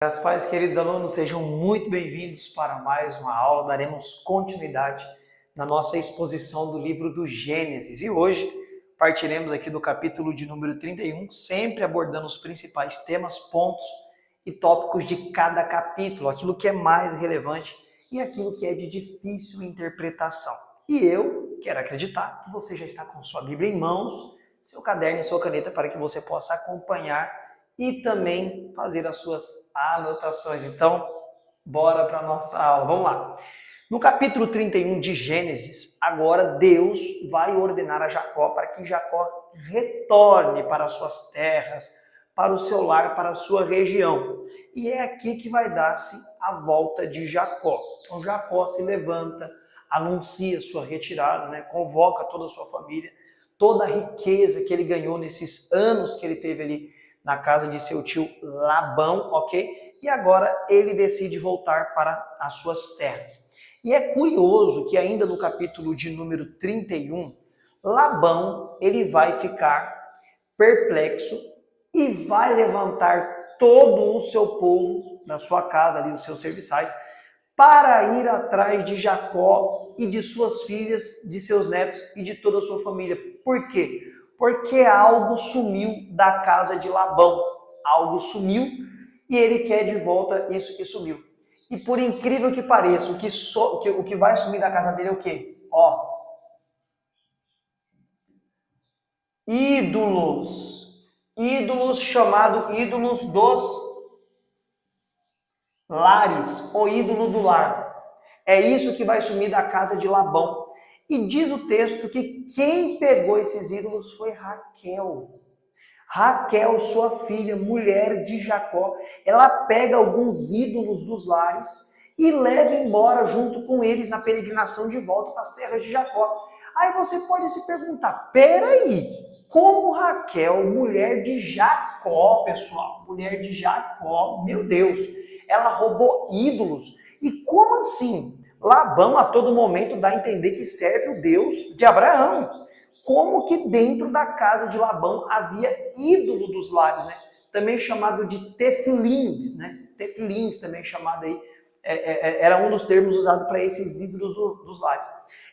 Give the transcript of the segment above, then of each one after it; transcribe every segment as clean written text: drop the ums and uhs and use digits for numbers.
As pais, queridos alunos, sejam muito bem-vindos para mais uma aula. Daremos continuidade na nossa exposição do livro do Gênesis. E hoje partiremos aqui do capítulo de número 31, sempre abordando os principais temas, pontos e tópicos de cada capítulo, aquilo que é mais relevante e aquilo que é de difícil interpretação. E eu quero acreditar que você já está com sua Bíblia em mãos, seu caderno e sua caneta para que você possa acompanhar e também fazer as suas anotações. Então, bora para a nossa aula. Vamos lá. No capítulo 31 de Gênesis, agora Deus vai ordenar a Jacó para que Jacó retorne para as suas terras, para o seu lar, para a sua região. E é aqui que vai dar-se a volta de Jacó. Então Jacó se levanta, anuncia sua retirada, convoca toda a sua família, toda a riqueza que ele ganhou nesses anos que ele teve ali na casa de seu tio Labão, ok? E agora ele decide voltar para as suas terras. E é curioso que ainda no capítulo de número 31, Labão, ele vai ficar perplexo e vai levantar todo o seu povo da sua casa ali, os seus serviçais, para ir atrás de Jacó e de suas filhas, de seus netos e de toda a sua família. Por quê? Porque algo sumiu da casa de Labão. Algo sumiu e ele quer de volta isso que sumiu. E por incrível que pareça, o que vai sumir da casa dele é o quê? Ídolos. Ídolos chamado ídolos dos lares, o ídolo do lar. É isso que vai sumir da casa de Labão. E diz o texto que quem pegou esses ídolos foi Raquel. Raquel, sua filha, mulher de Jacó, ela pega alguns ídolos dos lares e leva embora junto com eles na peregrinação de volta para as terras de Jacó. Aí você pode se perguntar, peraí, como Raquel, mulher de Jacó, pessoal, mulher de Jacó, meu Deus, ela roubou ídolos? E como assim? Labão a todo momento dá a entender que serve o Deus de Abraão. Como que dentro da casa de Labão havia ídolo dos lares, também chamado de tefilins, tefilins também chamado aí, era um dos termos usados para esses ídolos dos lares.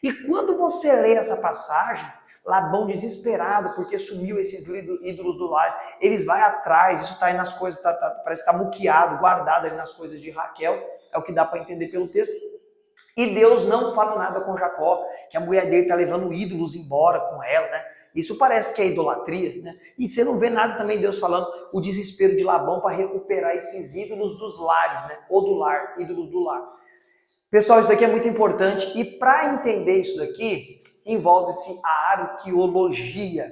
E quando você lê essa passagem, Labão desesperado porque sumiu esses ídolos do lar, eles vai atrás, isso está aí nas coisas, parece que está muqueado, guardado ali nas coisas de Raquel, é o que dá para entender pelo texto. E Deus não fala nada com Jacó, que a mulher dele está levando ídolos embora com ela, Isso parece que é idolatria, E você não vê nada também Deus falando o desespero de Labão para recuperar esses ídolos dos lares, Ou do lar, ídolos do lar. Pessoal, isso daqui é muito importante e para entender isso daqui, envolve-se a arqueologia.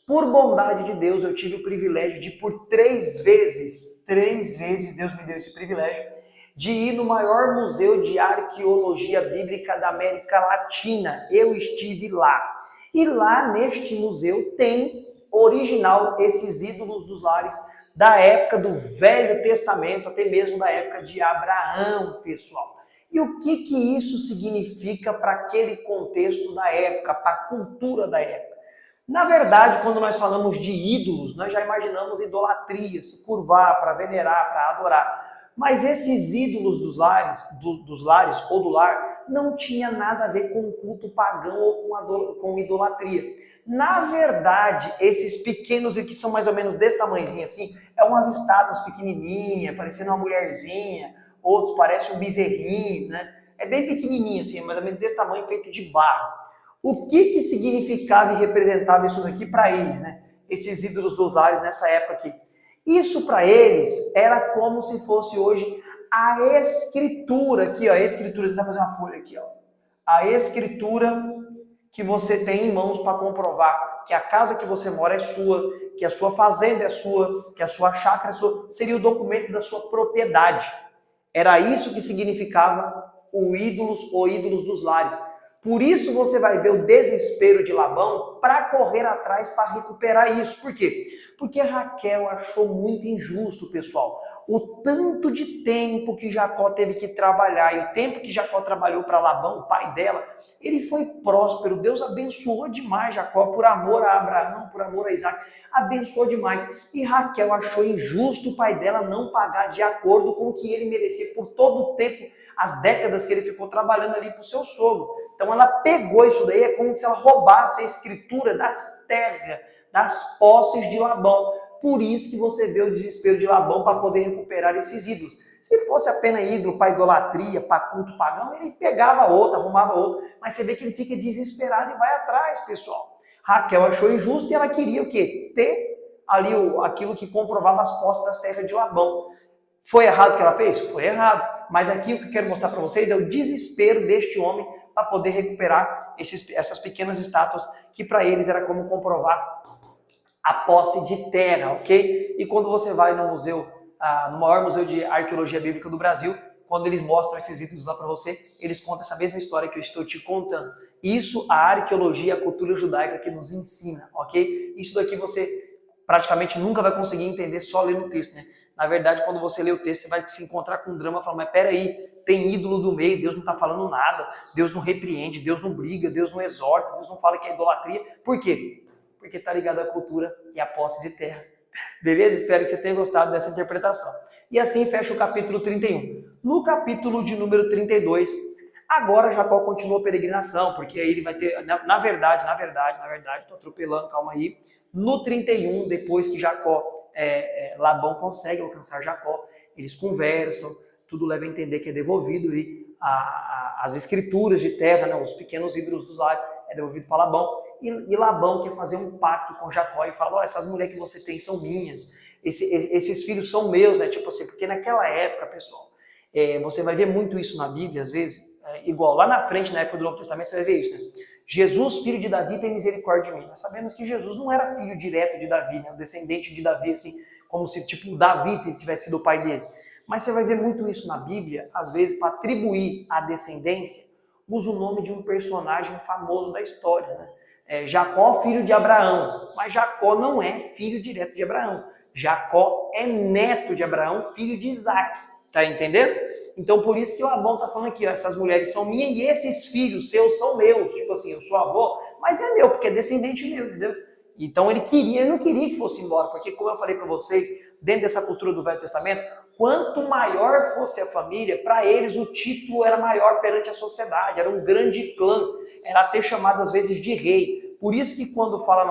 Por bondade de Deus, eu tive o privilégio de por três vezes Deus me deu esse privilégio, de ir no maior museu de arqueologia bíblica da América Latina. Eu estive lá. E lá neste museu tem original esses ídolos dos lares da época do Velho Testamento, até mesmo da época de Abraão, pessoal. E o que isso significa para aquele contexto da época, para a cultura da época? Na verdade, quando nós falamos de ídolos, nós já imaginamos idolatria, se curvar para venerar, para adorar. Mas esses ídolos dos lares ou do lar não tinha nada a ver com culto pagão ou com idolatria. Na verdade, esses pequenos que são mais ou menos desse tamanhozinho assim, é umas estátuas pequenininhas, parecendo uma mulherzinha, outros parecem um bezerrinho, É bem pequenininho assim, mais ou menos desse tamanho, feito de barro. O que significava e representava isso daqui para eles, Esses ídolos dos lares nessa época aqui. Isso para eles era como se fosse hoje a escritura aqui, ó, a escritura, tentar fazer uma folha aqui, ó. A escritura que você tem em mãos para comprovar que a casa que você mora é sua, que a sua fazenda é sua, que a sua chácara é sua, seria o documento da sua propriedade. Era isso que significava o ídolos ou ídolos dos lares. Por isso você vai ver o desespero de Labão para correr atrás para recuperar isso. Por quê? Porque Raquel achou muito injusto, pessoal, o tanto de tempo que Jacó teve que trabalhar e o tempo que Jacó trabalhou para Labão, o pai dela, ele foi próspero. Deus abençoou demais Jacó por amor a Abraão, por amor a Isaac, abençoou demais. E Raquel achou injusto o pai dela não pagar de acordo com o que ele merecia por todo o tempo, as décadas que ele ficou trabalhando ali para o seu sogro. Então ela pegou isso daí, é como se ela roubasse a escritura das terras, das posses de Labão. Por isso que você vê o desespero de Labão para poder recuperar esses ídolos. Se fosse apenas ídolo para idolatria, para culto pagão, ele pegava outro, arrumava outro. Mas você vê que ele fica desesperado e vai atrás, pessoal. Raquel achou injusto e ela queria o quê? Ter ali aquilo que comprovava as posses das terras de Labão. Foi errado o que ela fez? Foi errado. Mas aqui o que eu quero mostrar para vocês é o desespero deste homem para poder recuperar essas pequenas estátuas que para eles era como comprovar a posse de terra, ok? E quando você vai no museu, no maior museu de arqueologia bíblica do Brasil, quando eles mostram esses ídolos lá para você, eles contam essa mesma história que eu estou te contando. Isso a arqueologia, a cultura judaica que nos ensina, ok? Isso daqui você praticamente nunca vai conseguir entender só lendo o texto, né? Na verdade, quando você lê o texto, você vai se encontrar com um drama, falando, mas peraí, tem ídolo do meio, Deus não está falando nada, Deus não repreende, Deus não briga, Deus não exorta, Deus não fala que é idolatria. Por quê? Porque está ligado à cultura e à posse de terra. Beleza? Espero que você tenha gostado dessa interpretação. E assim fecha o capítulo 31. No capítulo de número 32, agora Jacó continua a peregrinação, porque aí ele vai ter, na verdade, estou atropelando, calma aí. No 31, depois que Labão consegue alcançar Jacó, eles conversam, tudo leva a entender que é devolvido e as escrituras de terra, né, os pequenos ídolos dos lares, é devolvido para Labão. E Labão quer fazer um pacto com Jacó e fala, essas mulheres que você tem são minhas, esses filhos são meus, né? Tipo assim, porque naquela época, pessoal, você vai ver muito isso na Bíblia, às vezes, igual lá na frente, na época do Novo Testamento, você vai ver isso, né? Jesus, filho de Davi, tem misericórdia de mim. Nós sabemos que Jesus não era filho direto de Davi, né? Descendente de Davi, assim, como se tipo Davi tivesse sido o pai dele. Mas você vai ver muito isso na Bíblia, às vezes, para atribuir a descendência, usa o nome de um personagem famoso da história, né? Jacó, filho de Abraão. Mas Jacó não é filho direto de Abraão. Jacó é neto de Abraão, filho de Isaac. Tá entendendo? Então, por isso que Labão tá falando aqui, essas mulheres são minhas e esses filhos seus são meus. Tipo assim, eu sou avô, mas é meu, porque é descendente meu, entendeu? Então, ele não queria que fosse embora, porque como eu falei para vocês, dentro dessa cultura do Velho Testamento, quanto maior fosse a família, para eles o título era maior perante a sociedade, era um grande clã, era até chamado às vezes de rei. Por isso que quando fala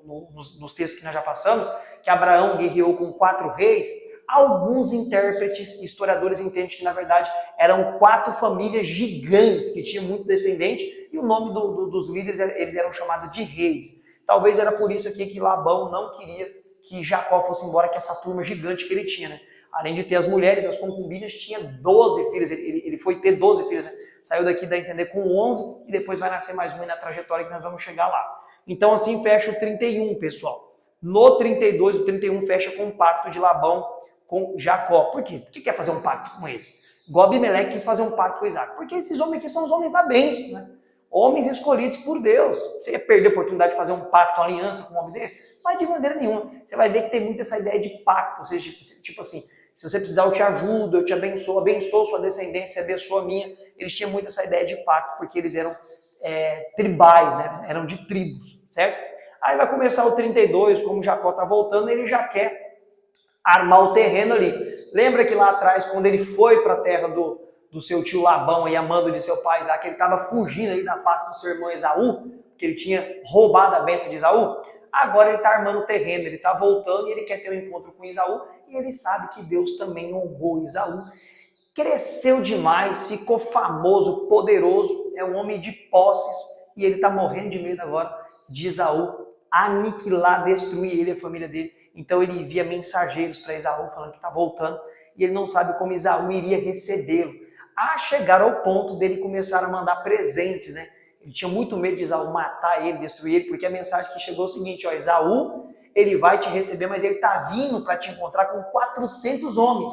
nos textos que nós já passamos, que Abraão guerreou com 4 reis, alguns intérpretes, historiadores entendem que na verdade eram 4 famílias gigantes, que tinham muito descendente, e o nome dos líderes eles eram chamados de reis. Talvez era por isso aqui que Labão não queria que Jacó fosse embora, que essa turma gigante que ele tinha, né? Além de ter as mulheres, as concubinas, tinha 12 filhas, ele foi ter 12 filhas, né? Saiu daqui, dá a entender, com 11, e depois vai nascer mais uma na trajetória que nós vamos chegar lá. Então assim fecha o 31, pessoal. No 32, o 31 fecha com o pacto de Labão com Jacó. Por quê? Por que quer fazer um pacto com ele? Igual Abimeleque quis fazer um pacto com Isaac. Porque esses homens aqui são os homens da bênção, né? Homens escolhidos por Deus. Você ia perder a oportunidade de fazer um pacto, uma aliança com um homem desse? Mas de maneira nenhuma. Você vai ver que tem muito essa ideia de pacto. Ou seja, tipo assim, se você precisar eu te ajudo, eu te abençoo sua descendência, abençoa a minha. Eles tinham muito essa ideia de pacto, porque eles eram tribais, né? Eram de tribos, certo? Aí vai começar o 32, como Jacó está voltando, ele já quer armar o terreno ali. Lembra que lá atrás, quando ele foi para a terra do seu tio Labão, e amando de seu pai Isaac, ele estava fugindo aí da face do seu irmão Esaú, que ele tinha roubado a bênção de Esaú? Agora ele está armando o terreno, ele está voltando e ele quer ter um encontro com Esaú, e ele sabe que Deus também honrou Esaú. Cresceu demais, ficou famoso, poderoso, é um homem de posses, e ele está morrendo de medo agora de Esaú aniquilar, destruir ele e a família dele. Então ele envia mensageiros para Esaú falando que está voltando e ele não sabe como Esaú iria recebê-lo. A chegar ao ponto dele começar a mandar presentes, né? Ele tinha muito medo de Esaú matar ele, destruir ele, porque a mensagem que chegou é o seguinte, ó, Esaú, ele vai te receber, mas ele está vindo para te encontrar com 400 homens.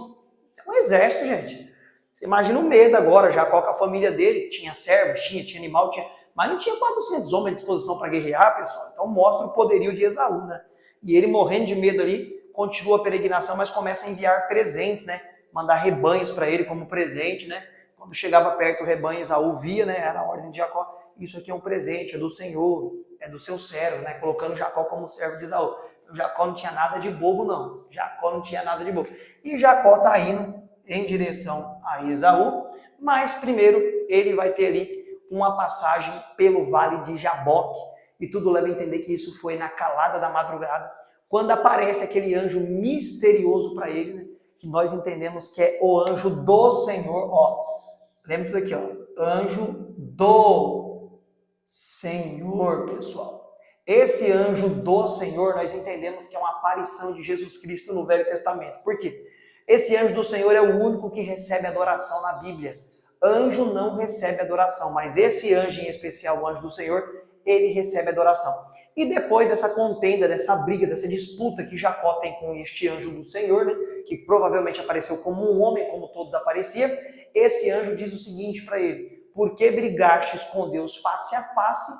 Isso é um exército, gente. Você imagina o medo agora, Jacó com a família dele, tinha servos, tinha animal, mas não tinha 400 homens à disposição para guerrear, pessoal. Então mostra o poderio de Esaú, né? E ele morrendo de medo ali, continua a peregrinação, mas começa a enviar presentes, né? Mandar rebanhos para ele como presente, né? Quando chegava perto o rebanho, Esaú via, né? Era a ordem de Jacó, isso aqui é um presente, é do Senhor, é do seu servo, né? Colocando Jacó como servo de Esaú. Jacó não tinha nada de bobo, não. Jacó não tinha nada de bobo. E Jacó está indo em direção a Esaú, mas primeiro ele vai ter ali uma passagem pelo vale de Jaboque, e tudo leva a entender que isso foi na calada da madrugada, quando aparece aquele anjo misterioso para ele, né? Que nós entendemos que é o anjo do Senhor, ó. Lembra isso daqui, ó. Anjo do Senhor, pessoal. Esse anjo do Senhor, nós entendemos que é uma aparição de Jesus Cristo no Velho Testamento. Por quê? Esse anjo do Senhor é o único que recebe adoração na Bíblia. Anjo não recebe adoração, mas esse anjo em especial, o anjo do Senhor, ele recebe adoração. E depois dessa contenda, dessa briga, dessa disputa que Jacó tem com este anjo do Senhor, né, que provavelmente apareceu como um homem, como todos apareciam, esse anjo diz o seguinte para ele: por que brigastes com Deus face a face?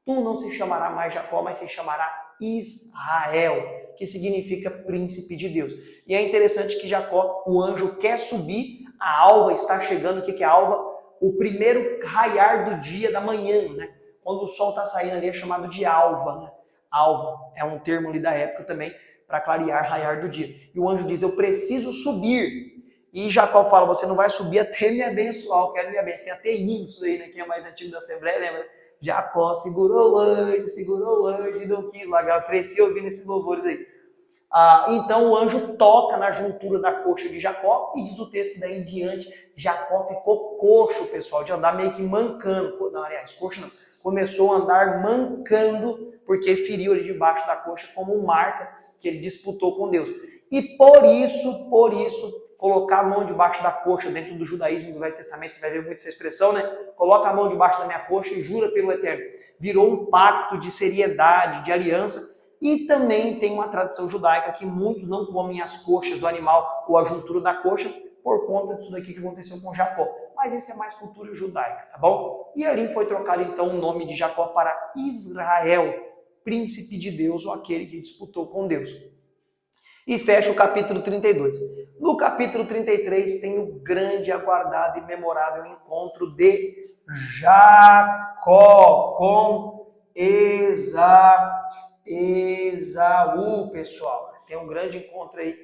Tu não se chamará mais Jacó, mas se chamará Israel, que significa príncipe de Deus. E é interessante que Jacó, o anjo quer subir, a alva está chegando. O que é a alva? O primeiro raiar do dia da manhã, né? Quando o sol está saindo ali é chamado de alva, né? Alva é um termo ali da época também para clarear, raiar do dia. E o anjo diz: eu preciso subir. E Jacó fala: você não vai subir até me abençoar, eu quero me abençoar. Tem até hino isso aí, né? Quem é mais antigo da Assembleia, lembra? Jacó segurou o anjo e não quis largar. Eu cresci ouvindo esses louvores aí. Então o anjo toca na juntura da coxa de Jacó e diz o texto que daí em diante Jacó ficou coxo, pessoal, de andar meio que mancando. Não, aliás, coxo não. Começou a andar mancando porque feriu ali debaixo da coxa como marca que ele disputou com Deus. E por isso, colocar a mão debaixo da coxa dentro do judaísmo do Velho Testamento, você vai ver muito essa expressão, né? Coloca a mão debaixo da minha coxa e jura pelo Eterno. Virou um pacto de seriedade, de aliança. E também tem uma tradição judaica que muitos não comem as coxas do animal ou a juntura da coxa por conta disso daqui que aconteceu com Jacó. Mas isso é mais cultura judaica, tá bom? E ali foi trocado então o nome de Jacó para Israel, príncipe de Deus, ou aquele que disputou com Deus. E fecha o capítulo 32. No capítulo 33 tem o grande, aguardado e memorável encontro de Jacó com Esaú, pessoal. Tem um grande encontro aí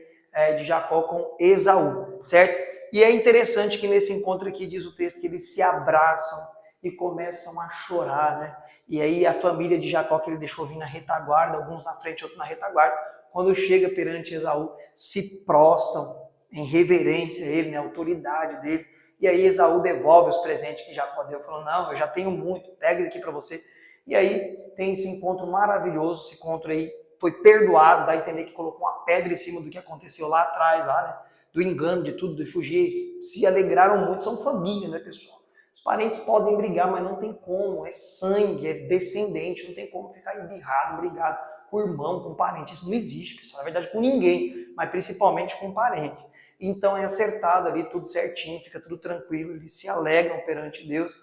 de Jacó com Esaú, certo? E é interessante que nesse encontro aqui diz o texto que eles se abraçam e começam a chorar, né? E aí a família de Jacó, que ele deixou vir na retaguarda, alguns na frente, outros na retaguarda, quando chega perante Esaú, se prostam em reverência a ele, na autoridade dele. E aí Esaú devolve os presentes que Jacó deu, falando: não, eu já tenho muito, pega isso aqui para você. E aí tem esse encontro maravilhoso, esse encontro aí foi perdoado, dá a entender que colocou uma pedra em cima do que aconteceu lá atrás, lá, né? Do engano, de tudo, de fugir. Se alegraram muito, são família, né, pessoal? Os parentes podem brigar, mas não tem como, é sangue, é descendente, não tem como ficar embirrado, brigado com o irmão, com o parente. Isso não existe, pessoal, na verdade com ninguém, mas principalmente com o parente. Então é acertado ali, tudo certinho, fica tudo tranquilo, eles se alegram perante Deus,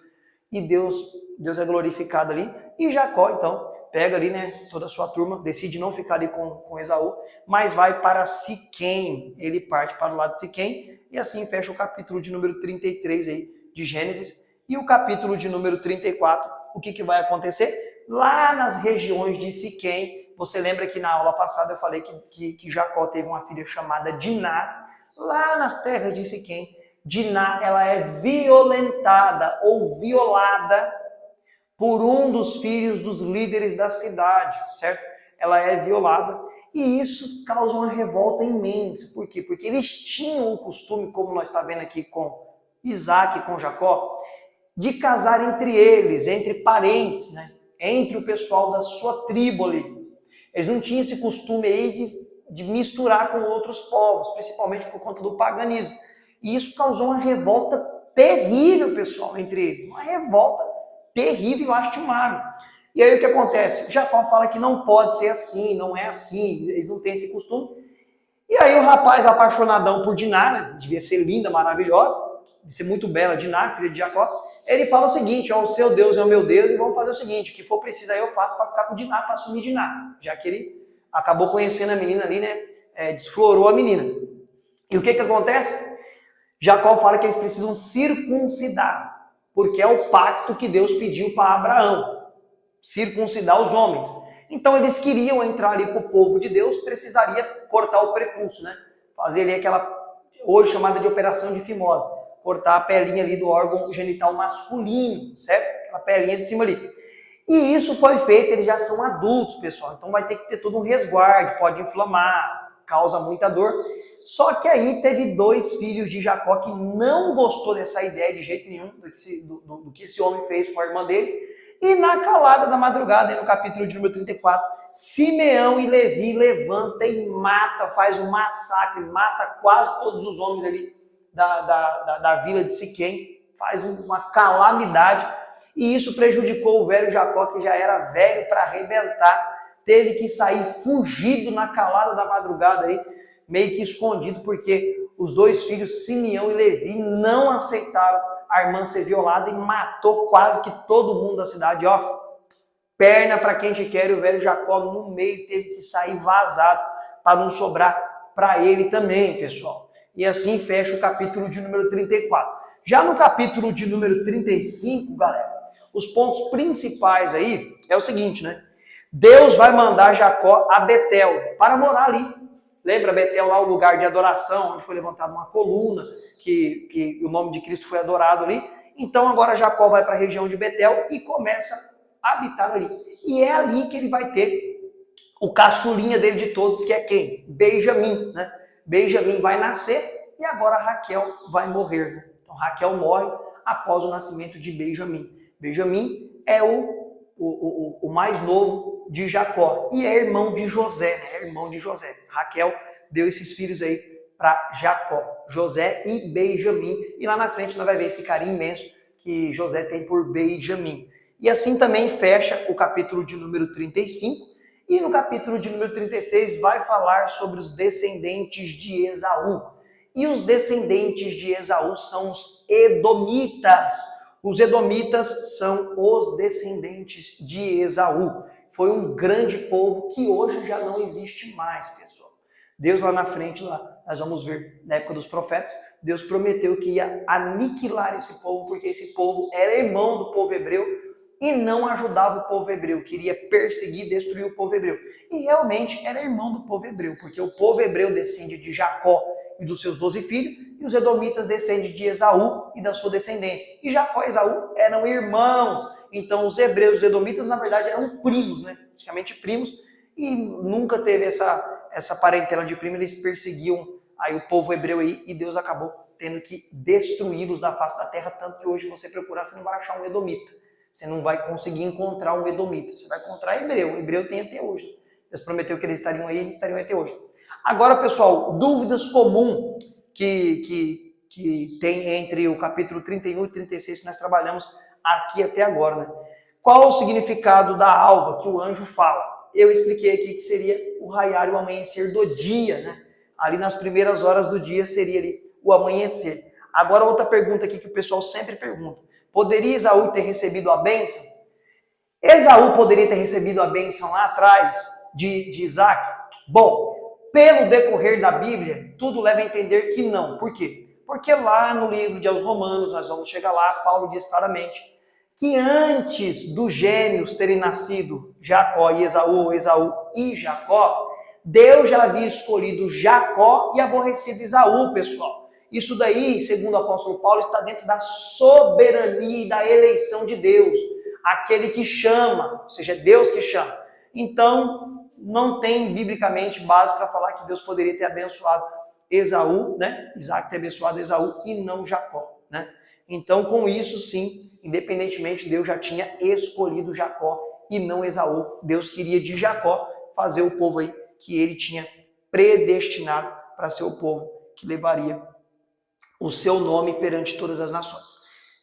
e Deus é glorificado ali. E Jacó, então, pega ali, né, toda a sua turma, decide não ficar ali com Esaú, mas vai para Siquém. Ele parte para o lado de Siquém, e assim fecha o capítulo de número 33 aí, de Gênesis. E o capítulo de número 34, o que vai acontecer? Lá nas regiões de Siquém, você lembra que na aula passada eu falei que Jacó teve uma filha chamada Diná. Lá nas terras de Siquém, Diná, ela é violentada ou violada por um dos filhos dos líderes da cidade, certo? Ela é violada e isso causa uma revolta imensa. Por quê? Porque eles tinham o costume, como nós estamos vendo aqui com Isaac e com Jacó, de casar entre eles, entre parentes, né? Entre o pessoal da sua tribo ali. Eles não tinham esse costume aí de misturar com outros povos, principalmente por conta do paganismo. E isso causou uma revolta terrível, pessoal, entre eles. Uma revolta terrível e lastimável. E aí o que acontece? Jacó fala que não pode ser assim, não é assim, eles não têm esse costume. E aí o rapaz apaixonadão por Diná, né? Devia ser linda, maravilhosa, de ser muito bela, Diná, filha de Jacó, ele fala o seguinte, ó, o seu Deus é o meu Deus, e vamos fazer o seguinte, o que for preciso aí eu faço para ficar com Diná, para assumir Diná, já que ele acabou conhecendo a menina ali, né, desflorou a menina. E o que acontece? Jacó fala que eles precisam circuncidar, porque é o pacto que Deus pediu para Abraão, circuncidar os homens. Então eles queriam entrar ali para o povo de Deus, precisaria cortar o prepúcio, né? Fazer ali aquela, hoje chamada de operação de fimose, cortar a pelinha ali do órgão genital masculino, certo? Aquela pelinha de cima ali. E isso foi feito, eles já são adultos, pessoal, então vai ter que ter todo um resguardo, pode inflamar, causa muita dor. Só que aí teve 2 filhos de Jacó que não gostou dessa ideia de jeito nenhum, do que esse homem fez com a irmã deles. E na calada da madrugada, no capítulo de número 34, Simeão e Levi levanta e mata, faz um massacre, mata quase todos os homens ali da vila de Siquém, faz uma calamidade. E isso prejudicou o velho Jacó, que já era velho para arrebentar, teve que sair fugido na calada da madrugada aí, meio que escondido, porque os 2 filhos, Simeão e Levi, não aceitaram a irmã ser violada e matou quase que todo mundo da cidade, ó. Perna para quem te quer, o velho Jacó no meio teve que sair vazado para não sobrar para ele também, pessoal. E assim fecha o capítulo de número 34. Já no capítulo de número 35, galera, os pontos principais aí é o seguinte, né? Deus vai mandar Jacó a Betel para morar ali. Lembra Betel lá, o lugar de adoração, onde foi levantada uma coluna, que o nome de Cristo foi adorado ali. Então agora Jacó vai para a região de Betel e começa a habitar ali. E é ali que ele vai ter o caçulinha dele de todos, que é quem? Benjamim, né? Benjamim vai nascer e agora Raquel vai morrer, né? Então Raquel morre após o nascimento de Benjamim. Benjamim é o mais novo de Jacó e é irmão de José, né? É irmão de José. Raquel deu esses filhos aí para Jacó, José e Benjamim. E lá na frente nós vamos ver esse carinho imenso que José tem por Benjamim. E assim também fecha o capítulo de número 35. E no capítulo de número 36 vai falar sobre os descendentes de Esaú. E os descendentes de Esaú são os edomitas. Os edomitas são os descendentes de Esaú. Foi um grande povo que hoje já não existe mais, pessoal. Deus lá na frente, lá, nós vamos ver, na época dos profetas, Deus prometeu que ia aniquilar esse povo, porque esse povo era irmão do povo hebreu e não ajudava o povo hebreu, queria perseguir e destruir o povo hebreu. E realmente era irmão do povo hebreu, porque o povo hebreu descende de Jacó e dos seus 12 filhos, e os edomitas descendem de Esaú e da sua descendência. E Jacó e Esaú eram irmãos. Então os hebreus e os edomitas, na verdade, eram primos, né? Praticamente primos, e nunca teve essa parentela de primo, eles perseguiam aí o povo hebreu aí, e Deus acabou tendo que destruí-los da face da terra, tanto que hoje você procurar, você não vai achar um edomita. Você não vai conseguir encontrar um edomita. Você vai encontrar hebreu. O hebreu tem até hoje. Deus prometeu que eles estariam aí e estariam até hoje. Agora, pessoal, dúvidas comuns que tem entre o capítulo 31 e 36 que nós trabalhamos aqui até agora, né? Qual o significado da alva que o anjo fala? Eu expliquei aqui que seria o raiar e o amanhecer do dia, né? Ali nas primeiras horas do dia seria ali o amanhecer. Agora outra pergunta aqui que o pessoal sempre pergunta. Poderia Esaú ter recebido a bênção? Esaú poderia ter recebido a bênção lá atrás de Isaac? Bom, pelo decorrer da Bíblia, tudo leva a entender que não. Por quê? Porque lá no livro de aos Romanos, nós vamos chegar lá, Paulo diz claramente que antes dos gêmeos terem nascido Jacó e Esaú, ou Esaú e Jacó, Deus já havia escolhido Jacó e aborrecido Esaú, pessoal. Isso daí, segundo o apóstolo Paulo, está dentro da soberania e da eleição de Deus. Aquele que chama, ou seja, é Deus que chama. Então, não tem biblicamente base para falar que Deus poderia ter abençoado Esaú, né? Isaac ter abençoado Esaú e não Jacó, né? Então, com isso, sim, independentemente, Deus já tinha escolhido Jacó e não Esaú. Deus queria de Jacó fazer o povo aí que ele tinha predestinado para ser o povo que levaria o seu nome perante todas as nações.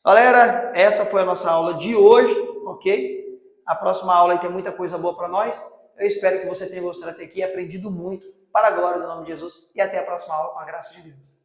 Galera, essa foi a nossa aula de hoje, ok? A próxima aula aí tem muita coisa boa para nós. Eu espero que você tenha gostado até aqui e aprendido muito para a glória do nome de Jesus. E até a próxima aula com a graça de Deus.